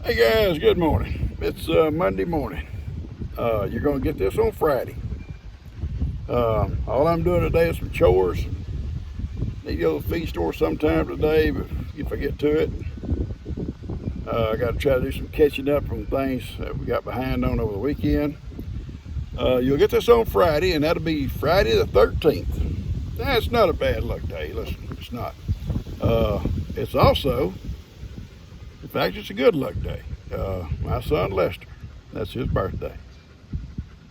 Hey guys, good morning. It's Monday morning. You're going to get this on Friday. All I'm doing today is some chores. Need to go to the feed store sometime today, but if I get to it, I got to try to do some catching up from things that we got behind on over the weekend. You'll get this on Friday, and that'll be Friday the 13th. That's not a bad luck day. Listen, it's not. It's also, in fact, it's a good luck day. My son Lester, that's his birthday,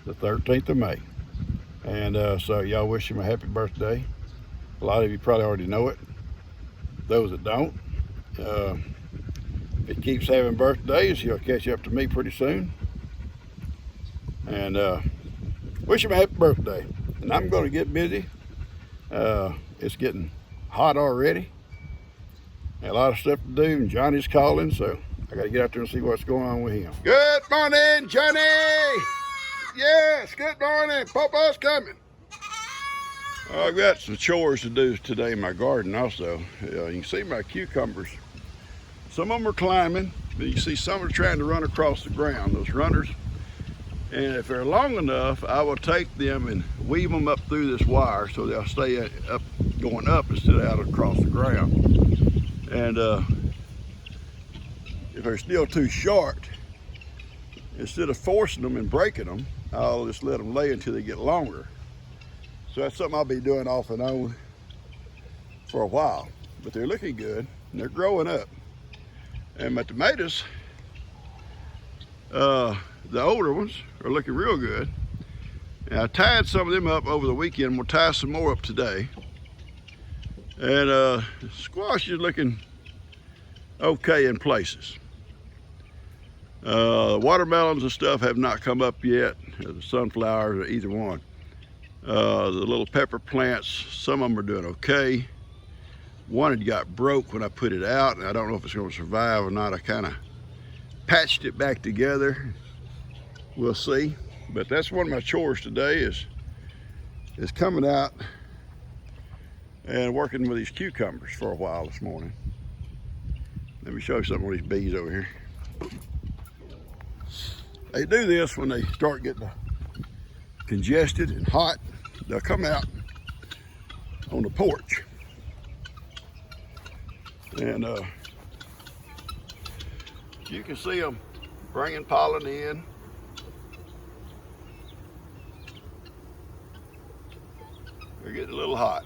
the 13th of May. And so y'all wish him a happy birthday. A lot of you probably already know it. Those that don't, if he keeps having birthdays, he'll catch up to me pretty soon. And wish him a happy birthday. And I'm going to get busy. It's getting hot already. Got a lot of stuff to do, and Johnny's calling, so I got to get out there and see what's going on with him. Good morning, Johnny! Yes, good morning. Papa's coming. I've got some chores to do today in my garden also. You can see my cucumbers. Some of them are climbing, but you see some are trying to run across the ground, those runners. And if they're long enough, I will take them and weave them up through this wire so they'll stay up, going up instead of out across the ground. And if they're still too short, instead of forcing them and breaking them, I'll just let them lay until they get longer. So that's something I'll be doing off and on for a while. But they're looking good and they're growing up. And my tomatoes, the older ones, are looking real good. And I tied some of them up over the weekend. We'll tie some more up today. And squash is looking okay in places. Watermelons and stuff have not come up yet. The sunflowers or either one. The little pepper plants, some of them are doing okay. One had got broke when I put it out, and I don't know if it's going to survive or not. I kind of patched it back together. We'll see. But that's one of my chores today is coming out and working with these cucumbers for a while this morning. Let me show you something with these bees over here. They do this when they start getting congested and hot. They'll come out on the porch. And you can see them bringing pollen in. They're getting a little hot.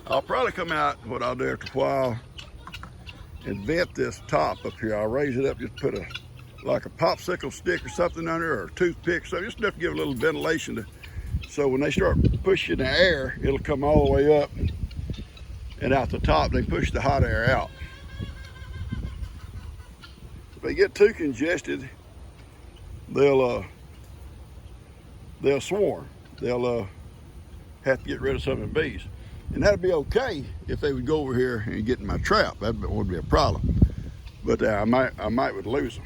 I'll probably come out, what I'll do after a while, and vent this top up here. I'll raise it up, just put like a popsicle stick or something under, or a toothpick, so just enough to give a little ventilation so when they start pushing the air, it'll come all the way up and out the top. They push the hot air out. If they get too congested, they'll swarm. They'll have to get rid of some of the bees. And that'd be okay if they would go over here and get in my trap. That wouldn't be a problem. But I might would lose them.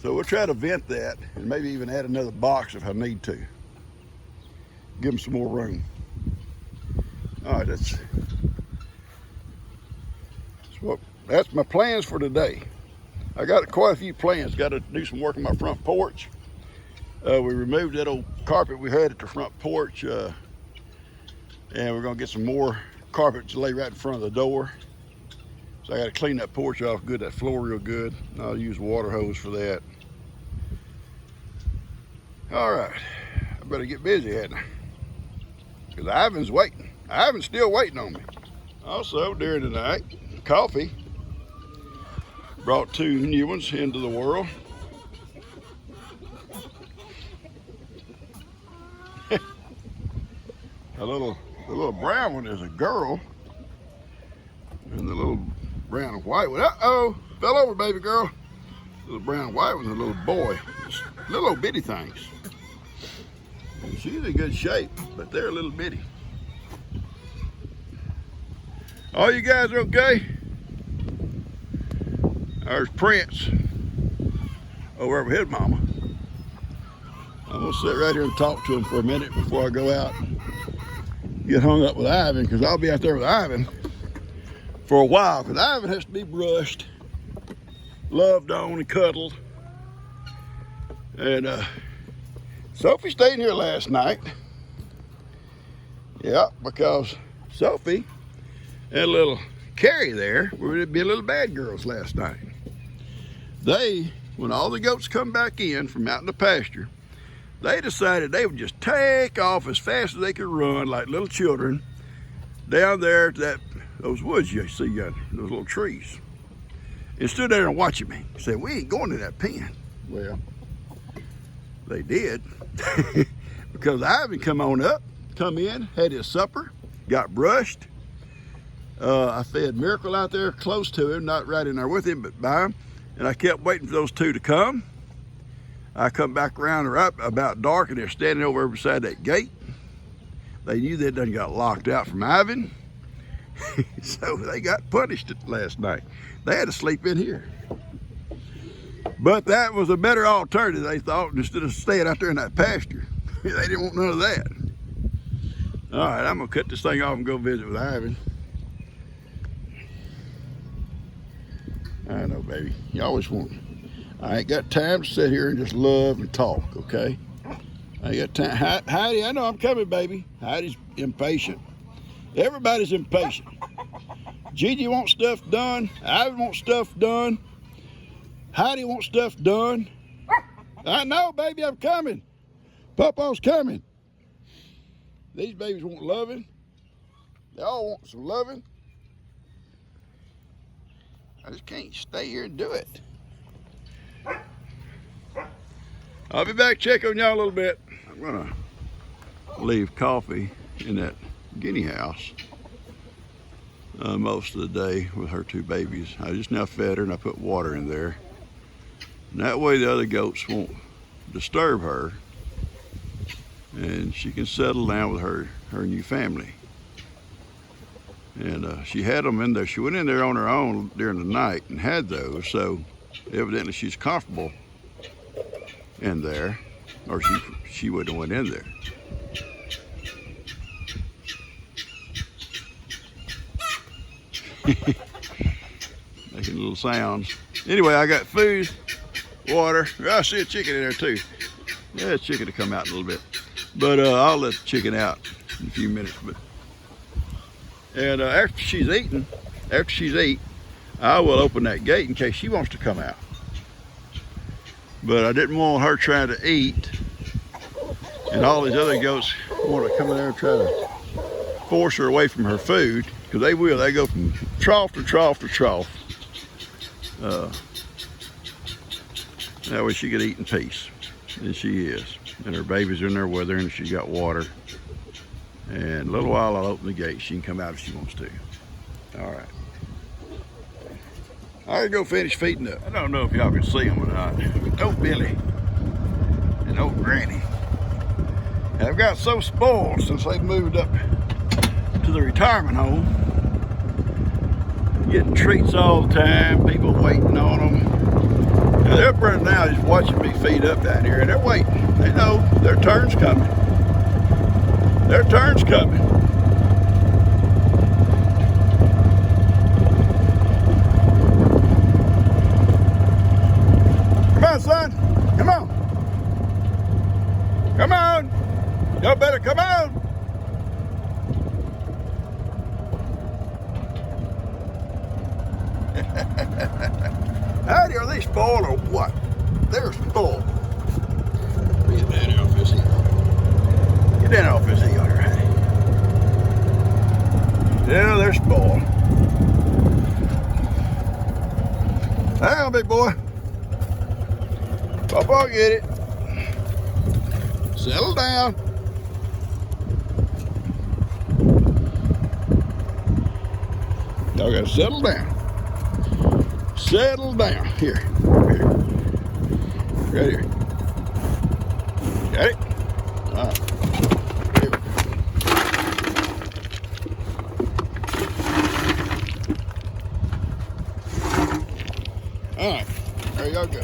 So we'll try to vent that and maybe even add another box if I need to. Give them some more room. All right, that's my plans for today. I got quite a few plans. Got to do some work on my front porch. We removed that old carpet we had at the front porch, and we're gonna get some more carpet to lay right in front of the door. So I got to clean that porch off good, that floor real good. I'll use a water hose for that. All right, I better get busy, hadn't I? Because Ivan's waiting. Ivan's still waiting on me. Also, during the night, coffee brought 2 new ones into the world. The little brown one is a girl, and the little brown and white one, uh-oh, fell over, baby girl. The little brown and white one's a little boy. Just little old bitty things. And she's in good shape, but they're a little bitty. All you guys are okay? There's Prince over with his mama. I'm gonna sit right here and talk to him for a minute before I go out. Get hung up with Ivan, because I'll be out there with Ivan for a while, because Ivan has to be brushed, loved on, and cuddled. And Sophie stayed here last night. Yeah, because Sophie and little Carrie there were being little bad girls last night. They, when all the goats come back in from out in the pasture, they decided they would just take off as fast as they could run like little children down there to those woods you see yonder, those little trees. And stood there and watching me. Said, we ain't going to that pen. Well, they did. Because Ivan come in, had his supper, got brushed. I fed Miracle out there close to him, not right in there with him, but by him. And I kept waiting for those two to come. I come back around right about dark, and they're standing over beside that gate. They knew they done got locked out from Ivan. So they got punished last night. They had to sleep in here. But that was a better alternative, they thought, instead of staying out there in that pasture. They didn't want none of that. All right, I'm gonna cut this thing off and go visit with Ivan. I know, baby. You always want. I ain't got time to sit here and just love and talk, okay? I ain't got time. Heidi, I know I'm coming, baby. Heidi's impatient. Everybody's impatient. Gigi wants stuff done. Ivan wants stuff done. Heidi wants stuff done. I know, baby, I'm coming. Papa's coming. These babies want loving. They all want some loving. I just can't stay here and do it. I'll be back, check on y'all a little bit. I'm gonna leave Coffee in that guinea house most of the day with her two babies. I just now fed her and I put water in there. And that way the other goats won't disturb her and she can settle down with her new family. And she had them in there. She went in there on her own during the night and had those, so evidently she's comfortable in there, or she wouldn't have went in there. Making little sounds. Anyway, I got food, water. I see a chicken in there too. Yeah, a chicken to come out in a little bit. But I'll let the chicken out in a few minutes. And after she's eaten, I will open that gate in case she wants to come out. But I didn't want her trying to eat and all these other goats want to come in there and try to force her away from her food, because they will. They go from trough to trough to trough. That way she could eat in peace, and she is. And her babies are in there with her, and she's got water. And in a little while I'll open the gate. She can come out if she wants to. All right. I gotta go finish feeding up. I don't know if y'all can see them or not. Old Billy and old Granny have got so spoiled since they moved up to the retirement home. Getting treats all the time, people waiting on them. Now they're up there now just watching me feed up down here, and they're waiting. They know their turn's coming. Their turn's coming. Come on, son. Come on. Come on. Y'all better come on. Howdy, are they spoiled or what? They're spoiled. Get Daddy off this hill. Get Daddy off this hill here, Hattie. Yeah, they're spoiled. Hang on, big boy. Papa, get it. Settle down. Y'all gotta settle down. Settle down. Here. Here. Right here. Got it? All right. Here we go. All right. There y'all go.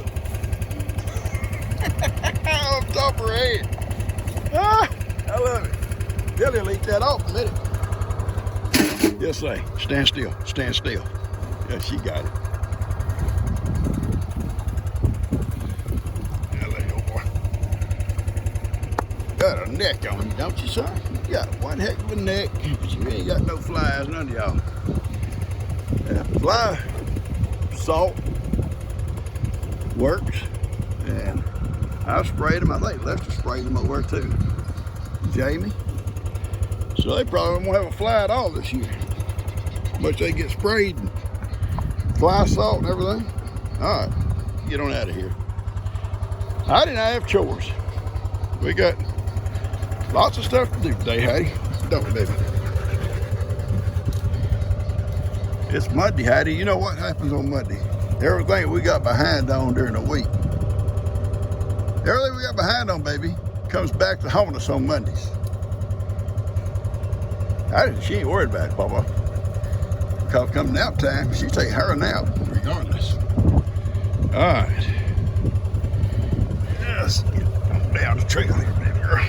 On top of her head. Ah, I love it. Billy will eat that off in a minute. Yes, say, stand still, stand still. Yeah, she got it. Yeah, there you go, boy. Got a neck on you, don't you, son? You got one heck of a neck, but you ain't got no flies, none of y'all. Yeah, fly salt works, and I've sprayed them. I think Lester sprayed them over there too. Jamie. So they probably won't have a fly at all this year. Much they get sprayed and fly salt and everything. All right, get on out of here. Heidi and I have chores. We got lots of stuff to do today, Heidi. Don't we, baby? It's Monday, Heidi. You know what happens on Monday? Everything we got behind on during the week. Everything we got behind on, baby, comes back to haunt us on Mondays. She ain't worried about it, Papa. Because come nap time, she take her a nap regardless. All right. Let's get down the trail here, baby girl.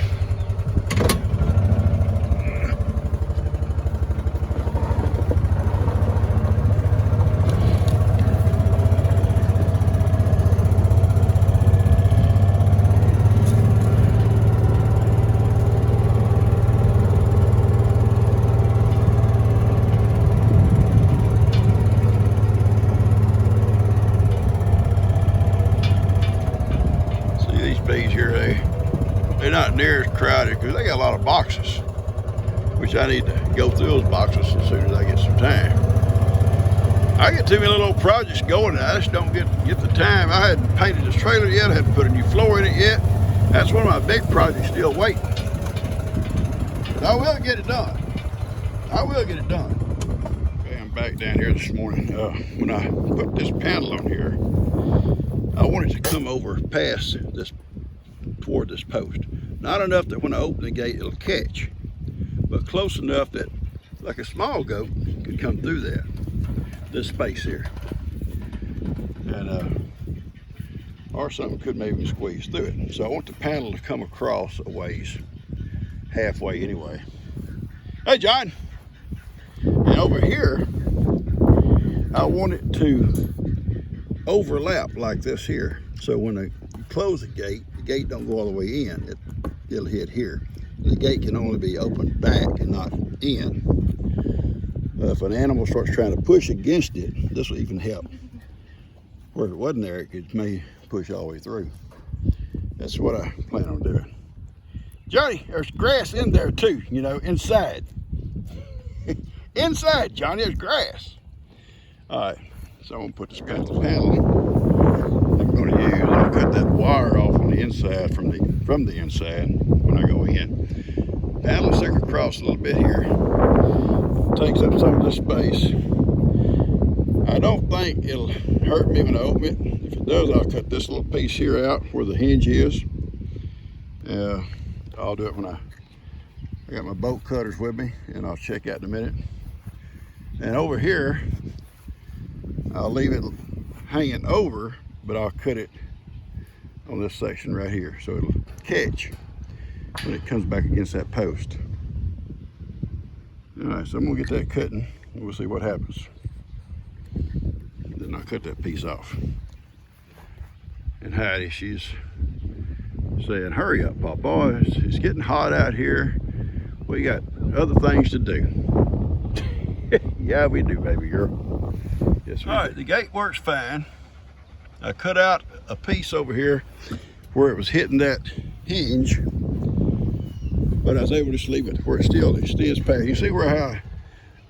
They're not near as crowded because they got a lot of boxes, which I need to go through those boxes as soon as I get some time. I get too many little projects going and I just don't get the time. I hadn't painted this trailer yet. I hadn't put a new floor in it yet. That's one of my big projects still waiting. But I will get it done. I will get it done. Okay, I'm back down here this morning. When I put this panel on here, I wanted to come over past this, toward this post. Not enough that when I open the gate it'll catch, but close enough that like a small goat could come through this space here. And or something could maybe squeeze through it. So I want the panel to come across a ways, halfway anyway. Hey John! And over here, I want it to overlap like this here. So when I close the gate don't go all the way in. It'll hit here. The gate can only be opened back and not in. If an animal starts trying to push against it, this will even help. Where if it wasn't there, it may push all the way through. That's what I plan on doing. Johnny, there's grass in there too, you know, inside. Inside, Johnny, there's grass. All right, so I'm gonna put this panel I'm gonna use. I'll cut that wire off on the inside from the inside when I go in. Panel will stick across a little bit here. Takes up some of the space. I don't think it'll hurt me when I open it. If it does, I'll cut this little piece here out where the hinge is. I'll do it when I got my bolt cutters with me, and I'll check out in a minute. And over here, I'll leave it hanging over, but I'll cut it on this section right here so it'll catch when it comes back against that post. All right, so I'm gonna get that cutting and we'll see what happens. Then I'll cut that piece off. And Heidi, she's saying, hurry up, Papa, it's getting hot out here. We got other things to do. Yeah, we do, baby girl. Yes, all right, the gate works fine. I cut out a piece over here where it was hitting that hinge, but I was able to just leave it where it still is past. You see how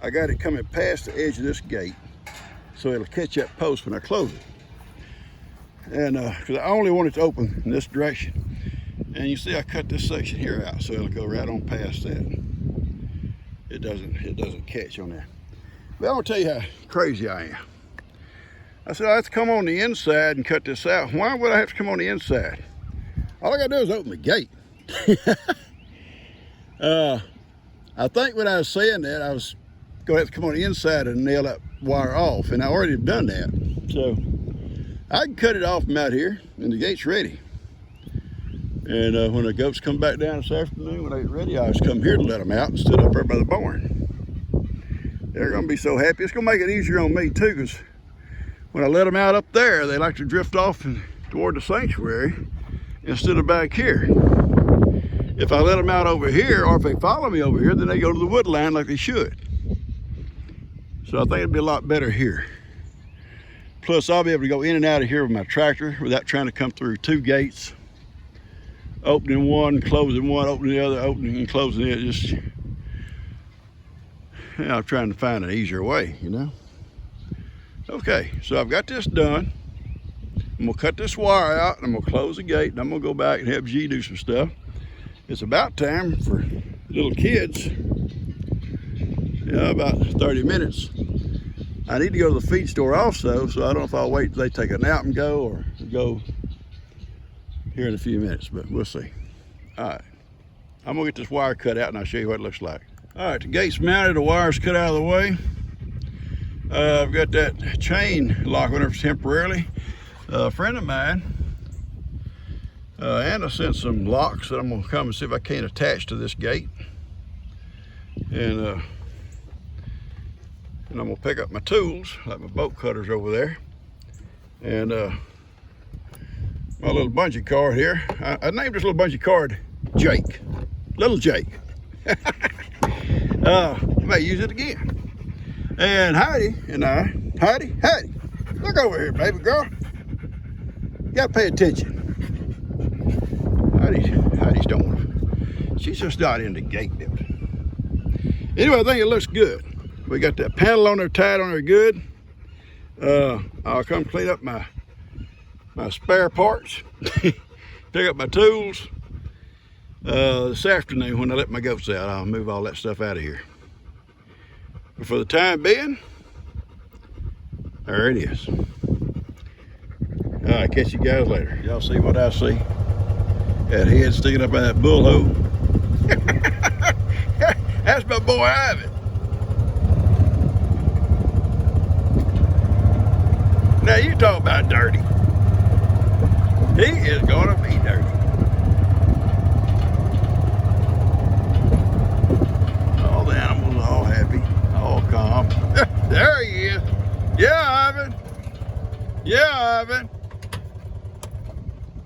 I got it coming past the edge of this gate, so it'll catch that post when I close it. And because I only want it to open in this direction. And you see I cut this section here out, so it'll go right on past that. It doesn't catch on there. But I'm gonna tell you how crazy I am. I said I have to come on the inside and cut this out. Why would I have to come on the inside? All I gotta do is open the gate. I think when I was saying that, I was gonna have to come on the inside and nail that wire off, and I already have done that. So I can cut it off from out here, and the gate's ready. And when the goats come back down this afternoon, when they get ready, I just come here to let them out and stood up there by the barn. They're gonna be so happy. It's gonna make it easier on me too, because when I let them out up there, they like to drift off toward the sanctuary instead of back here. If I let them out over here, or if they follow me over here, then they go to the woodline like they should. So I think it'd be a lot better here. Plus, I'll be able to go in and out of here with my tractor without trying to come through two gates. Opening one, closing one, opening the other, opening and closing it. Just, you know, I'm trying to find an easier way, you know. Okay, so I've got this done. I'm gonna cut this wire out and I'm gonna close the gate and I'm gonna go back and help G do some stuff. It's about time for little kids. Yeah, about 30 minutes. I need to go to the feed store also, so I don't know if I'll wait till they take a nap and go, or go here in a few minutes, but we'll see. All right, I'm gonna get this wire cut out and I'll show you what it looks like. All right, the gate's mounted, the wire's cut out of the way. I've got that chain lock on there temporarily. A friend of mine, Anna, sent some locks that I'm gonna come and see if I can't attach to this gate. And I'm gonna pick up my tools, like my bolt cutters over there. And my little bungee cord here. I named this little bungee cord Jake. Little Jake. I may use it again. And Heidi and I, Heidi, look over here, baby girl. You gotta pay attention. Heidi's don't want to. She's just not in the gate building. Anyway, I think it looks good. We got that panel on there tied on there good. I'll come clean up my spare parts, pick up my tools. This afternoon when I let my goats out, I'll move all that stuff out of here. But for the time being, there it is. All right, catch you guys later. Y'all see what I see? That head sticking up out of that bull hole. That's my boy Ivan. Now you talk about dirty. He is gonna be dirty. All the animals are all happy, all calm. There he is. Yeah, Ivan. Yeah, Ivan.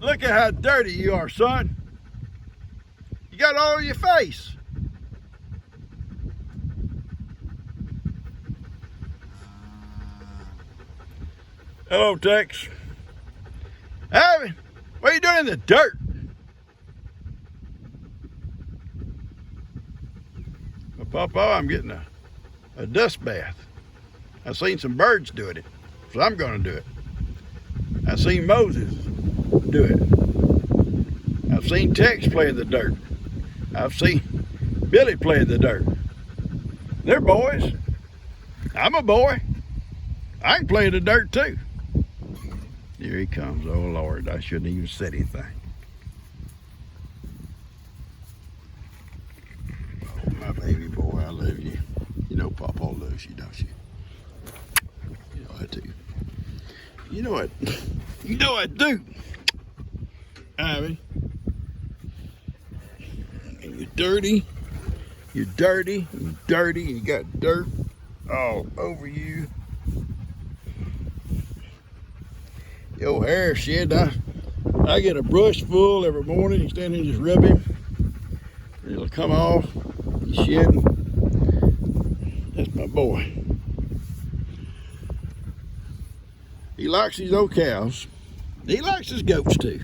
Look at how dirty you are, son. You got it all over your face. Hello, Tex. Ivan, what are you doing in the dirt? Well, Papa, I'm getting a dust bath. I've seen some birds doing it, so I'm going to do it. I've seen Moses do it. I've seen Tex play in the dirt. I've seen Billy play in the dirt. They're boys. I'm a boy. I can play in the dirt too. Here he comes. Oh Lord, I shouldn't even said anything. Oh, my baby boy, I love you. You know Papa loves you, don't you? You know I do. You know what? You know I do. Ivy. And you're dirty. You're dirty. You're dirty. You got dirt all over you. Your hair shed. I get a brush full every morning. You stand here and just rub him. It'll come off. He's shedding. That's my boy. He likes these old cows. He likes his goats too.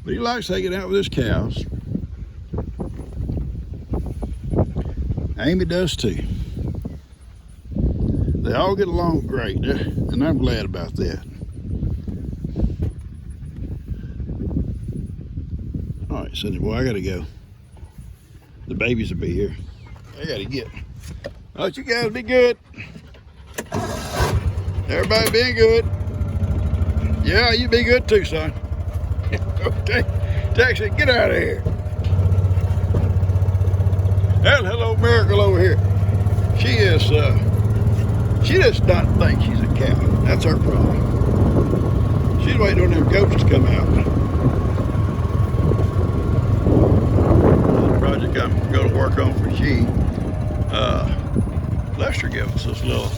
But he likes hanging out with his cows. Amy does too. They all get along great, and I'm glad about that. All right, Sonny boy, I gotta go. The babies will be here. I gotta get. All right, you guys be good. Everybody being good. Yeah, you be good too, son. Okay, Taxi, get out of here. And hello, Miracle over here. She is, she does not think she's a cow. That's her problem. She's waiting on them goats to come out. The project I'm going to work on for G. Lester gave us this little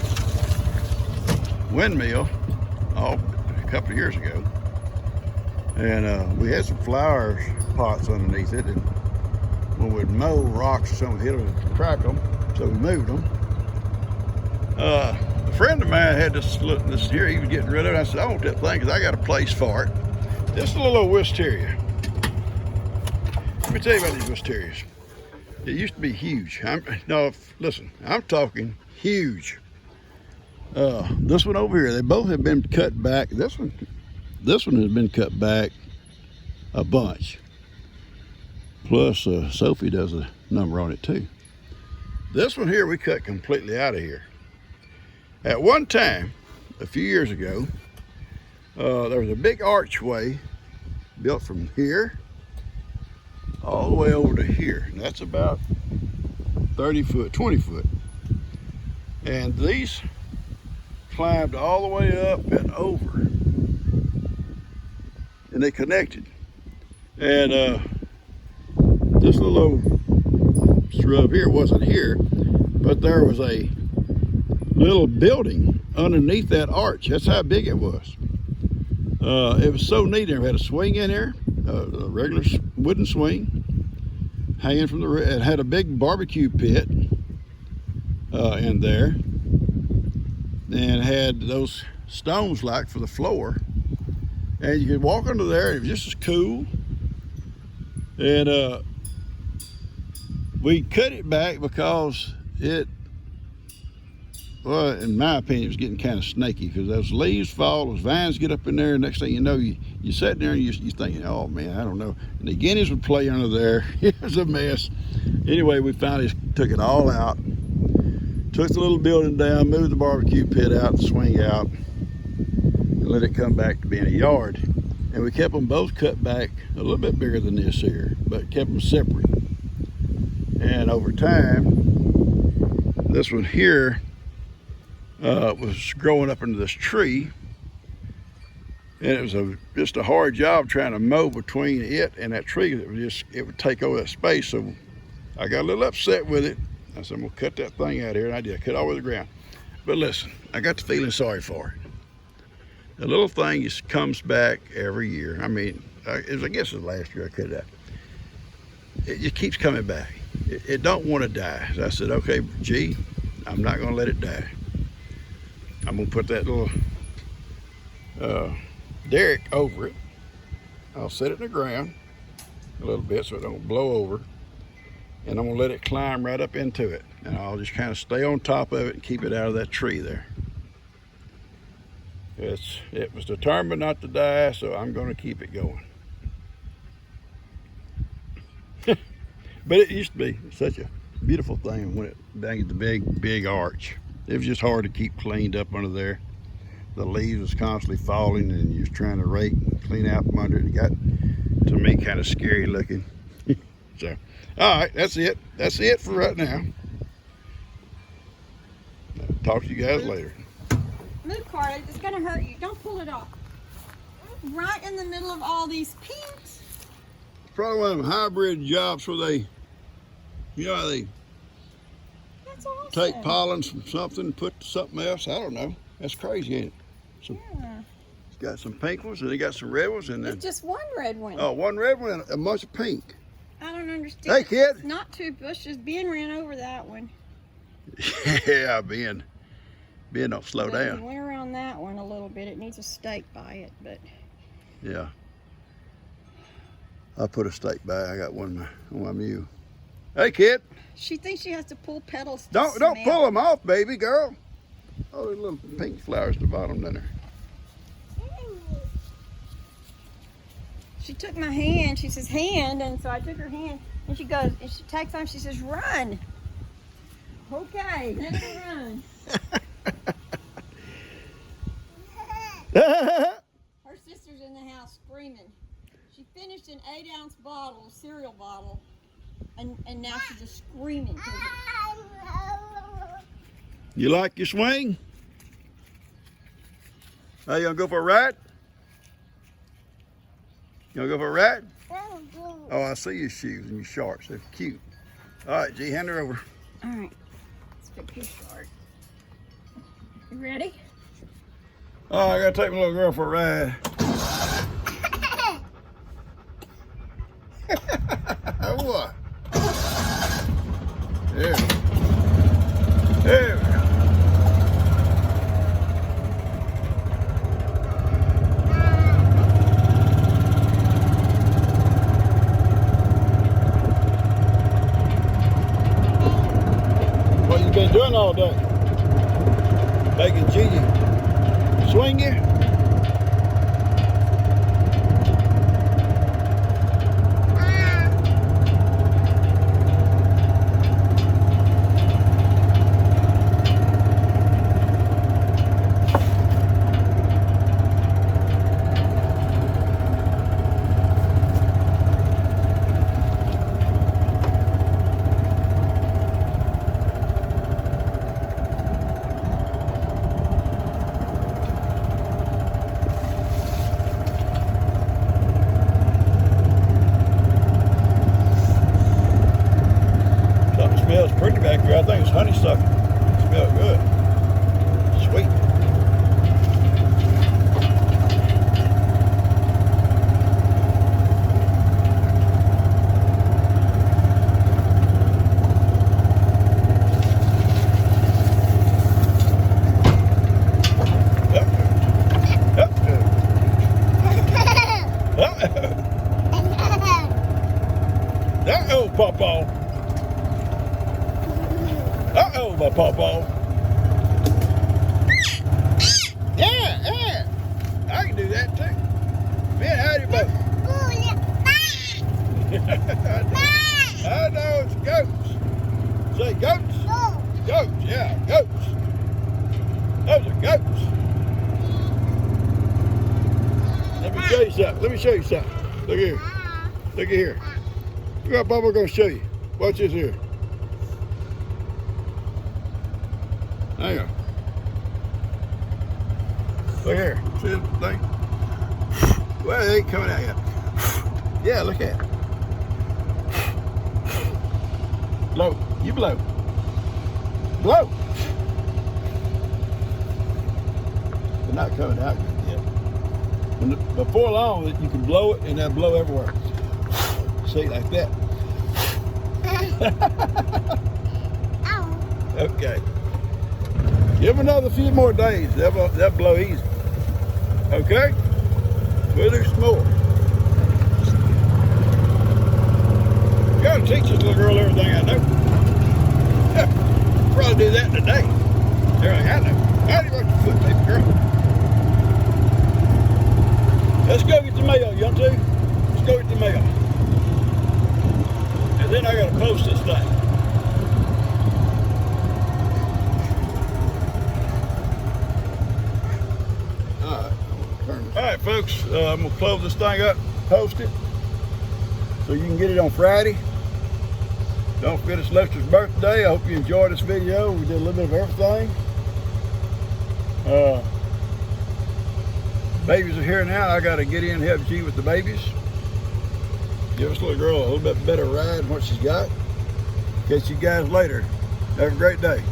windmill a couple of years ago. And we had some flower pots underneath it. And when we'd mow rocks or something, hit them and crack them. So we moved them. A friend of mine had this here. He was getting rid of it. I said, I want that thing because I got a place for it. This is a little wisteria. Let me tell you about these wisterias. It used to be huge. Listen, I'm talking huge. This one over here, they both have been cut back. This one has been cut back a bunch. Plus, Sophie does a number on it too. This one here, we cut completely out of here. At one time, a few years ago, there was a big archway built from here all the way over to here. And that's about 30 foot, 20 foot. And these climbed all the way up and over. And they connected. And this little shrub here wasn't here, but there was a little building underneath that arch. That's how big it was. It was so neat. It had a swing in there, a regular wooden swing, hanging from the. It had a big barbecue pit in there, and had those stones like for the floor. And you could walk under there. It was just as cool. And we cut it back because well, in my opinion, it was getting kind of snaky because those leaves fall, those vines get up in there, and next thing you know, you sitting there and you're thinking, oh man, I don't know. And the guineas would play under there. It was a mess. Anyway, we finally took it all out, took the little building down, moved the barbecue pit out, the swing out, and let it come back to being a yard. And we kept them both cut back a little bit bigger than this here, but kept them separate. And over time, this one here was growing up into this tree, and it was just a hard job trying to mow between it and that tree. It would take over that space. So I got a little upset with it. I said, I'm gonna cut that thing out here, and I did. I cut all over the ground. But listen, I got to feeling sorry for it. The little thing just comes back every year. I mean, I guess it was last year I cut it out. It just keeps coming back. It don't want to die. So I said, okay, gee, I'm not gonna let it die. I'm gonna put that little derrick over it. I'll set it in the ground a little bit so it don't blow over. And I'm gonna let it climb right up into it. And I'll just kind of stay on top of it and keep it out of that tree there. It was determined not to die, so I'm gonna keep it going. But it used to be such a beautiful thing when it banged the big arch. It was just hard to keep cleaned up under there. The leaves was constantly falling, and you was trying to rake and clean out from under it. It got, to me, kind of scary looking. So, all right, that's it. That's it for right now. I'll talk to you guys later. Move, Carly. It's gonna hurt you. Don't pull it off. Right in the middle of all these pinks. Probably one of them hybrid jobs where they, they That's awesome. take pollen from something and put to something else. I don't know. That's crazy, ain't it? Yeah. It's got some pink ones, and they got some red ones, and then It's just one red one. oh, one red one and a bunch of pink. I don't understand. Hey, kid. It's not two bushes. Ben ran over that one. Yeah, Ben don't slow But down. he went around that one a little bit. It needs a stake by it, but Yeah. I put a stake by. I got one on my mule. Hey, kid. she thinks she has to pull petals. To Don't smell. pull them off, baby girl. Oh, there's little pink flowers at the bottom down there. She took my hand. She says, hand. And so I took her hand. And she goes, and she takes on. She says, run. Okay, let her run. Her sister's in the house screaming. She finished an 8-ounce bottle, a cereal bottle. And now she's just screaming. You like your swing? Hey, you gonna go for a ride? You gonna go for a ride? Oh, I see your shoes and your shorts. They're cute. All right, G, hand her over. All right. perfect good start. You ready? Oh, I gotta take my little girl for a ride. What? There. There we go. What you been doing all day? Making Gigi swing you? Smells pretty back here. I think it's honeysuckle. Smells good. Sweet. Uh-oh, Pawpaw. Uh-oh, my pawpaw. Yeah. I can do that too. Man, howdy, both. I know, it's goats. Say goats? Goats, yeah, goats. Those are goats. Let me show you something. Look here. Look here. Look what Papa's gonna show you. Watch this here. Hang on. Look here. See this thing? Well, it ain't coming out yet. Yeah, look at it. Blow. You blow. Blow. They're not coming out good yet. Before long, you can blow it and then blow everywhere. See, like that. Okay. Give them another few more days. They'll blow easy. Okay? We'll do some more. Gotta teach this little girl everything I know. Probably do that in a day. Everything I know. How do you watch your foot, baby girl? Let's go get the mail, young two. Let's go get the mail. And then I gotta post this thing. All right, folks, I'm gonna close this thing up, post it, so you can get it on Friday. Don't forget it's Lester's birthday. I hope you enjoyed this video. We did a little bit of everything. Babies are here now. I gotta get in and help G with the babies. Give this little girl a little bit better ride than what she's got. Catch you guys later. Have a great day.